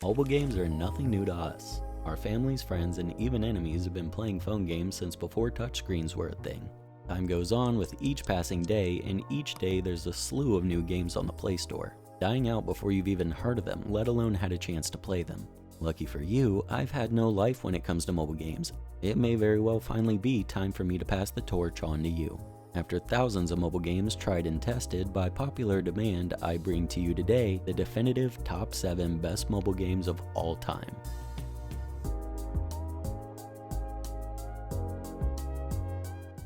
Mobile games are nothing new to us. Our families, friends, and even enemies have been playing phone games since before touchscreens were a thing. Time goes on with each passing day, and each day there's a slew of new games on the Play Store, dying out before you've even heard of them, let alone had a chance to play them. Lucky for you, I've had no life when it comes to mobile games. It may very well finally be time for me to pass the torch on to you. After thousands of mobile games tried and tested, by popular demand, I bring to you today the definitive top 7 best mobile games of all time.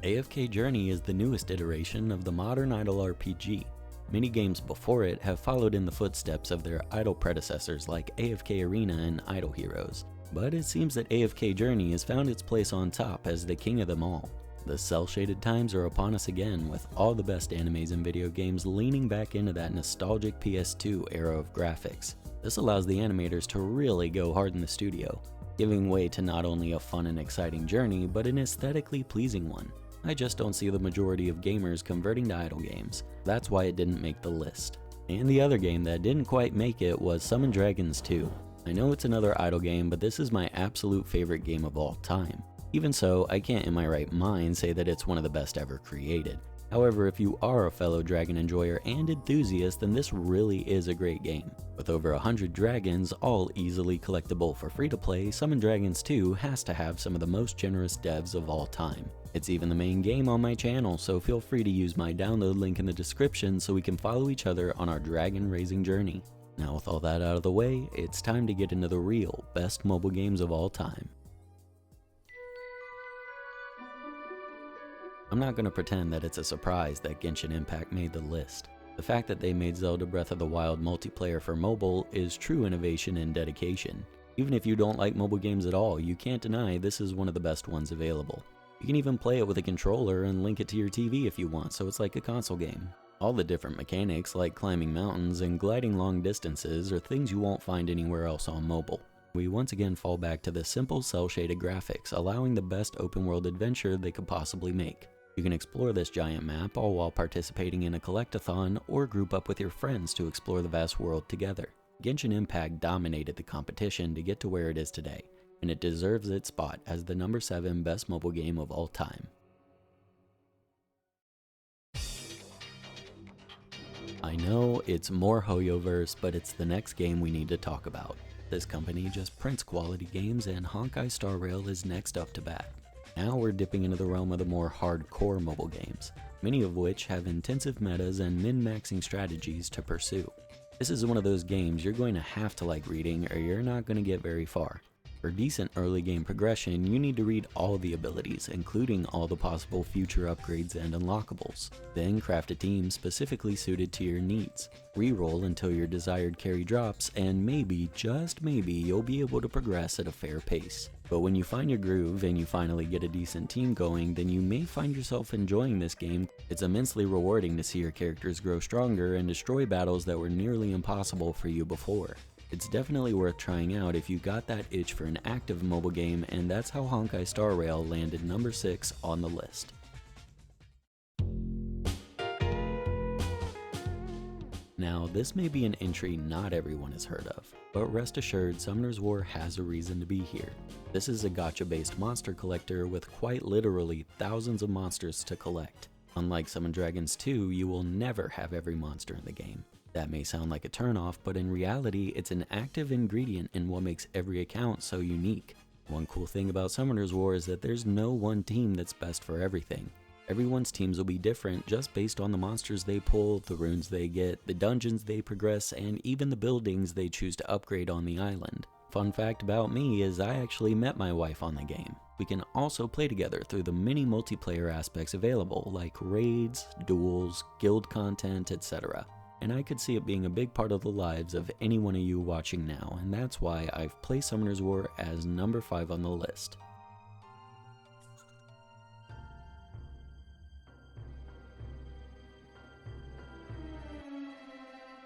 AFK Journey is the newest iteration of the modern idle RPG. Many games before it have followed in the footsteps of their idle predecessors like AFK Arena and Idle Heroes, but it seems that AFK Journey has found its place on top as the king of them all. The cel-shaded times are upon us again, with all the best animes and video games leaning back into that nostalgic PS2 era of graphics. This allows the animators to really go hard in the studio, giving way to not only a fun and exciting journey, but an aesthetically pleasing one. I just don't see the majority of gamers converting to idle games. That's why it didn't make the list. And the other game that didn't quite make it was Summon Dragons 2. I know it's another idle game, but this is my absolute favorite game of all time. Even so, I can't in my right mind say that it's one of the best ever created. However, if you are a fellow dragon enjoyer and enthusiast, then this really is a great game. With over 100 dragons, all easily collectible for free to play, Summon Dragons 2 has to have some of the most generous devs of all time. It's even the main game on my channel, so feel free to use my download link in the description so we can follow each other on our dragon raising journey. Now with all that out of the way, it's time to get into the real best mobile games of all time. I'm not going to pretend that it's a surprise that Genshin Impact made the list. The fact that they made Zelda Breath of the Wild multiplayer for mobile is true innovation and dedication. Even if you don't like mobile games at all, you can't deny this is one of the best ones available. You can even play it with a controller and link it to your TV if you want, so it's like a console game. All the different mechanics like climbing mountains and gliding long distances are things you won't find anywhere else on mobile. We once again fall back to the simple cel-shaded graphics, allowing the best open world adventure they could possibly make. You can explore this giant map all while participating in a collectathon or group up with your friends to explore the vast world together. Genshin Impact dominated the competition to get to where it is today, and it deserves its spot as the number 7 best mobile game of all time. I know it's more Hoyoverse, but it's the next game we need to talk about. This company just prints quality games, and Honkai Star Rail is next up to bat. Now we're dipping into the realm of the more hardcore mobile games, many of which have intensive metas and min-maxing strategies to pursue. This is one of those games you're going to have to like reading or you're not going to get very far. For decent early game progression, you need to read all the abilities, including all the possible future upgrades and unlockables. Then craft a team specifically suited to your needs. Reroll until your desired carry drops, and maybe, just maybe, you'll be able to progress at a fair pace. But when you find your groove and you finally get a decent team going, then you may find yourself enjoying this game. It's immensely rewarding to see your characters grow stronger and destroy battles that were nearly impossible for you before. It's definitely worth trying out if you got that itch for an active mobile game, and that's how Honkai Star Rail landed number 6 on the list. Now, this may be an entry not everyone has heard of, but rest assured Summoner's War has a reason to be here. This is a gacha-based monster collector with quite literally thousands of monsters to collect. Unlike Summon Dragons 2, you will never have every monster in the game. That may sound like a turnoff, but in reality, it's an active ingredient in what makes every account so unique. One cool thing about Summoner's War is that there's no one team that's best for everything. Everyone's teams will be different just based on the monsters they pull, the runes they get, the dungeons they progress, and even the buildings they choose to upgrade on the island. Fun fact about me is I actually met my wife on the game. We can also play together through the many multiplayer aspects available like raids, duels, guild content, etc. And I could see it being a big part of the lives of any one of you watching now, and that's why I've placed Summoner's War as number 5 on the list.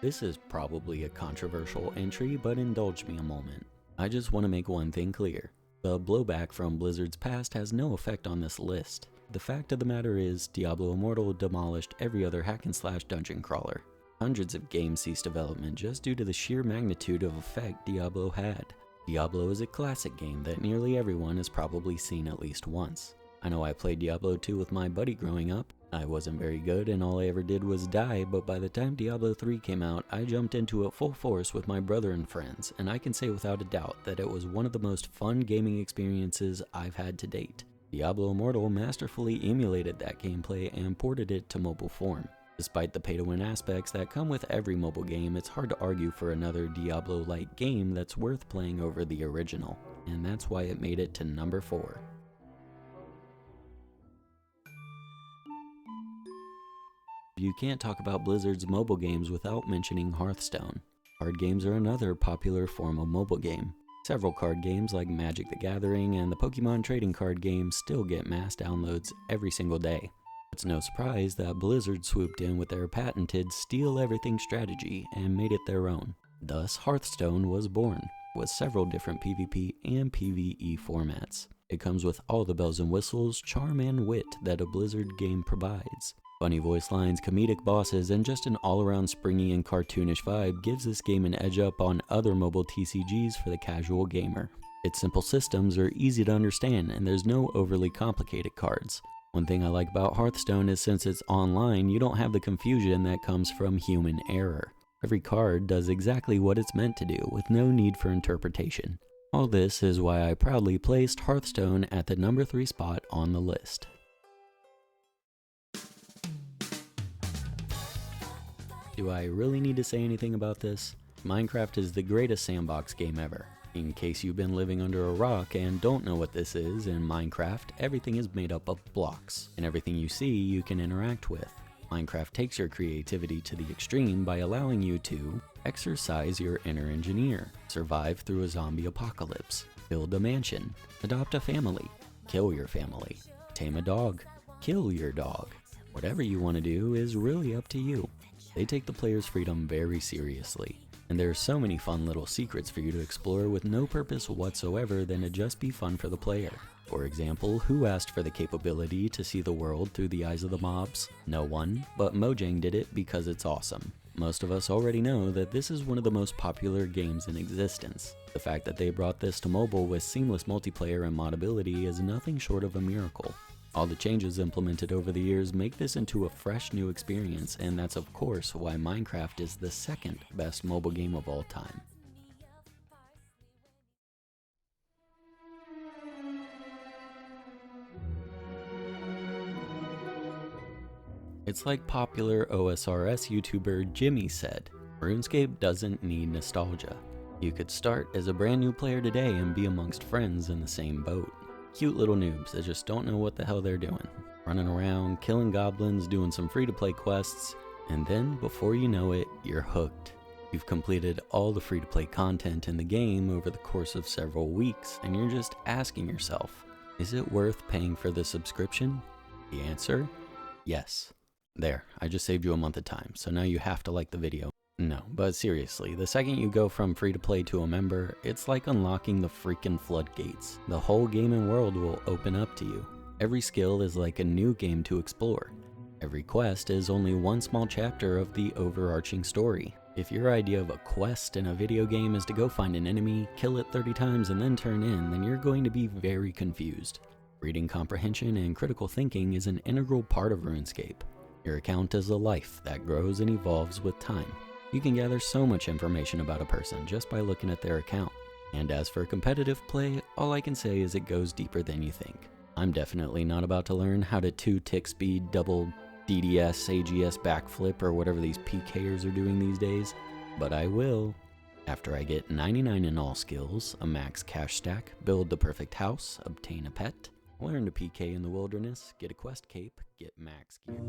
This is probably a controversial entry, but indulge me a moment. I just want to make one thing clear. The blowback from Blizzard's past has no effect on this list. The fact of the matter is, Diablo Immortal demolished every other hack and slash dungeon crawler. Hundreds of games ceased development just due to the sheer magnitude of effect Diablo had. Diablo is a classic game that nearly everyone has probably seen at least once. I know I played Diablo 2 with my buddy growing up. I wasn't very good and all I ever did was die, but by the time Diablo 3 came out, I jumped into it full force with my brother and friends, and I can say without a doubt that it was one of the most fun gaming experiences I've had to date. Diablo Immortal masterfully emulated that gameplay and ported it to mobile form. Despite the pay-to-win aspects that come with every mobile game, it's hard to argue for another Diablo-like game that's worth playing over the original, and that's why it made it to number 4. You can't talk about Blizzard's mobile games without mentioning Hearthstone. Card games are another popular form of mobile game. Several card games like Magic the Gathering and the Pokemon trading card game still get mass downloads every single day. It's no surprise that Blizzard swooped in with their patented steal everything strategy and made it their own. Thus, Hearthstone was born, with several different PvP and PvE formats. It comes with all the bells and whistles, charm and wit that a Blizzard game provides. Funny voice lines, comedic bosses, and just an all-around springy and cartoonish vibe gives this game an edge up on other mobile TCGs for the casual gamer. Its simple systems are easy to understand and there's no overly complicated cards. One thing I like about Hearthstone is since it's online, you don't have the confusion that comes from human error. Every card does exactly what it's meant to do, with no need for interpretation. All this is why I proudly placed Hearthstone at the number 3 spot on the list. Do I really need to say anything about this? Minecraft is the greatest sandbox game ever. In case you've been living under a rock and don't know what this is, in Minecraft, everything is made up of blocks, and everything you see you can interact with. Minecraft takes your creativity to the extreme by allowing you to exercise your inner engineer, survive through a zombie apocalypse, build a mansion, adopt a family, kill your family, tame a dog, kill your dog. Whatever you want to do is really up to you. They take the player's freedom very seriously. And there are so many fun little secrets for you to explore with no purpose whatsoever than to just be fun for the player. For example, who asked for the capability to see the world through the eyes of the mobs? No one, but Mojang did it because it's awesome. Most of us already know that this is one of the most popular games in existence. The fact that they brought this to mobile with seamless multiplayer and modability is nothing short of a miracle. All the changes implemented over the years make this into a fresh new experience, and that's of course why Minecraft is the second best mobile game of all time. It's like popular OSRS YouTuber Jimmy said, RuneScape doesn't need nostalgia. You could start as a brand new player today and be amongst friends in the same boat. Cute little noobs that just don't know what the hell they're doing. Running around, killing goblins, doing some free-to-play quests, and then, before you know it, you're hooked. You've completed all the free-to-play content in the game over the course of several weeks, and you're just asking yourself, is it worth paying for the subscription? The answer? Yes. There, I just saved you a month of time, so now you have to like the video. No, but seriously, the second you go from free to play to a member, it's like unlocking the freaking floodgates. The whole gaming world will open up to you. Every skill is like a new game to explore. Every quest is only one small chapter of the overarching story. If your idea of a quest in a video game is to go find an enemy, kill it 30 times and then turn in, then you're going to be very confused. Reading comprehension and critical thinking is an integral part of RuneScape. Your account is a life that grows and evolves with time. You can gather so much information about a person just by looking at their account. And as for competitive play, all I can say is it goes deeper than you think. I'm definitely not about to learn how to 2-tick speed, double DDS, AGS backflip, or whatever these PKers are doing these days, but I will. After I get 99 in all skills, a max cash stack, build the perfect house, obtain a pet, learn to PK in the wilderness, get a quest cape, get max gear.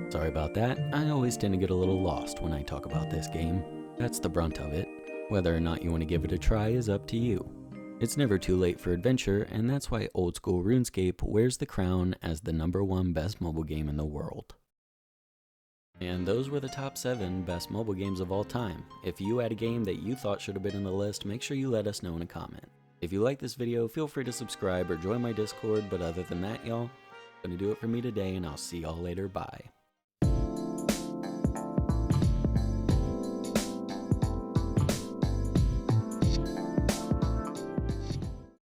Sorry about that, I always tend to get a little lost when I talk about this game. That's the brunt of it. Whether or not you want to give it a try is up to you. It's never too late for adventure, and that's why old school RuneScape wears the crown as the #1 best mobile game in the world. And those were the top 7 best mobile games of all time. If you had a game that you thought should have been in the list, make sure you let us know in a comment. If you like this video, feel free to subscribe or join my Discord, but other than that, y'all, gonna do it for me today, and I'll see y'all later, bye.